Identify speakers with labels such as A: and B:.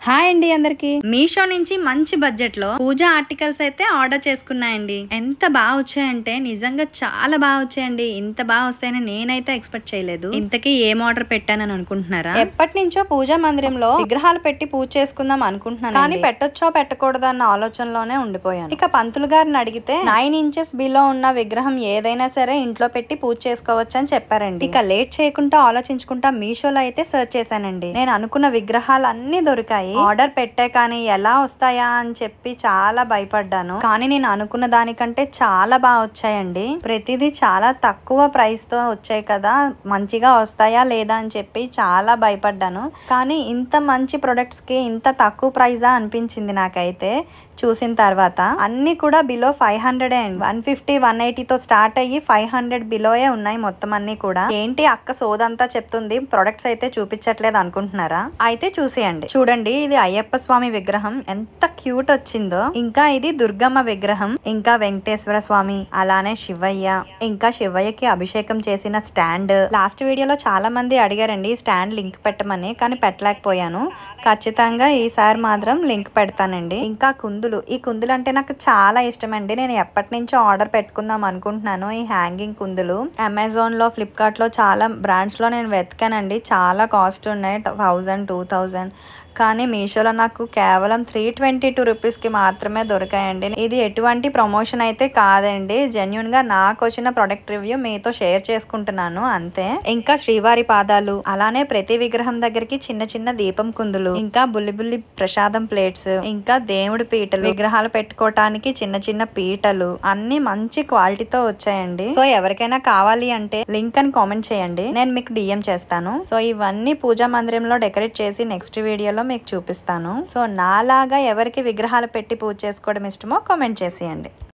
A: Hi అండి అందరికి. మీషో నుంచి మంచి బడ్జెట్ లో పూజా ఆర్టికల్స్ అయితే ఆర్డర్ చేసుకున్నాయండి. ఎంత బాగా వచ్చాయంటే నిజంగా చాలా బాగా వచ్చాయండి. ఇంత బాగా వస్తాయని నేనైతే ఎక్స్పెక్ట్ చేయలేదు. ఇంతకీ ఏం ఆర్డర్ పెట్టానని అనుకుంటున్నారా? ఎప్పటి నుంచో పూజా మందిరంలో విగ్రహాలు పెట్టి పూజ చేసుకుందాం అనుకుంటున్నాను, కానీ పెట్టొచ్చో పెట్టకూడదు అన్న ఆలోచనలోనే ఉండిపోయాను. ఇక పంతులు గారిని అడిగితే 9 ఇంచెస్ బిలో ఉన్న విగ్రహం ఏదైనా సరే ఇంట్లో పెట్టి పూజ చేసుకోవచ్చు అని చెప్పారండి. ఇక లేట్ చేయకుండా ఆలోచించుకుంటా మీషోలో అయితే సర్చ్ చేశానండి. నేను అనుకున్న విగ్రహాలు అన్ని దొరికాయి. ఆర్డర్ పెట్టే కానీ ఎలా వస్తాయా అని చెప్పి చాలా భయపడ్డాను, కానీ నేను అనుకున్న దానికంటే చాలా బాగా వచ్చాయండి. ప్రతిదీ చాలా తక్కువ ప్రైస్ తో వచ్చాయి కదా, మంచిగా వస్తాయా లేదా అని చెప్పి చాలా భయపడ్డాను. కానీ ఇంత మంచి ప్రొడక్ట్స్ కి ఇంత తక్కువ ప్రైజా అనిపించింది నాకైతే చూసిన తర్వాత. అన్ని కూడా బిలో 500 అండ్ 150 180 తో స్టార్ట్ అయ్యి 500 బిలోయే ఉన్నాయి మొత్తం అన్ని కూడా. ఏంటి అక్క సోదంతా చెప్తుంది, ప్రొడక్ట్స్ అయితే చూపించట్లేదు అనుకుంటున్నారా? అయితే చూసేయండి. చూడండి, ఇది అయ్యప్ప స్వామి విగ్రహం ఎంత క్యూట్ వచ్చిందో. ఇంకా ఇది దుర్గమ్మ విగ్రహం, ఇంకా వెంకటేశ్వర స్వామి, అలానే శివయ్య, ఇంకా శివయ్యకి అభిషేకం చేసిన స్టాండ్. లాస్ట్ వీడియోలో చాలా మంది అడిగారండి స్టాండ్ లింక్ పెట్టమని, కానీ పెట్టలేకపోయాను. ఖచ్చితంగా ఈసారి మాత్రం లింక్ పెడతానండి. ఇంకా కుందులు, ఈ కుందులు అంటే నాకు చాలా ఇష్టం అండి. నేను ఎప్పటి నుంచో ఆర్డర్ పెట్టుకుందాం అనుకుంటున్నాను ఈ హ్యాంగింగ్ కుందులు. అమెజాన్ లో, ఫ్లిప్కార్ట్ లో చాలా బ్రాండ్స్ లో నేను వెతికానండి. చాలా కాస్ట్ ఉన్నాయి, 1000 2000, కానీ మీషోలో నాకు కేవలం 322 రూపీస్కి మాత్రమే దొరికాయండి. ఇది ఎటువంటి ప్రమోషన్ అయితే కాదండి, జెన్యున్ గా నాకు వచ్చిన ప్రొడక్ట్ రివ్యూ మీతో షేర్ చేసుకుంటున్నాను అంతే. ఇంకా శ్రీవారి పాదాలు, అలానే ప్రతి విగ్రహం దగ్గరికి చిన్న చిన్న దీపం కుందులు, ఇంకా బుల్లి ప్రసాదం ప్లేట్స్, ఇంకా దేవుడి పీటలు, విగ్రహాలు పెట్టుకోవటానికి చిన్న చిన్న పీటలు, అన్ని మంచి క్వాలిటీతో వచ్చాయండి. సో ఎవరికైనా కావాలి అంటే లింక్ అని కామెంట్ చేయండి, నేను మీకు డిఎం చేస్తాను. సో ఇవన్నీ పూజా మందిరంలో డెకరేట్ చేసి నెక్స్ట్ వీడియోలో మీకు చూపిస్తాను. సో నాలాగా ఎవరికి విగ్రహాలు పెట్టి పూజ చేసుకోవడం ఇష్టమో కామెంట్ చేసేయండి.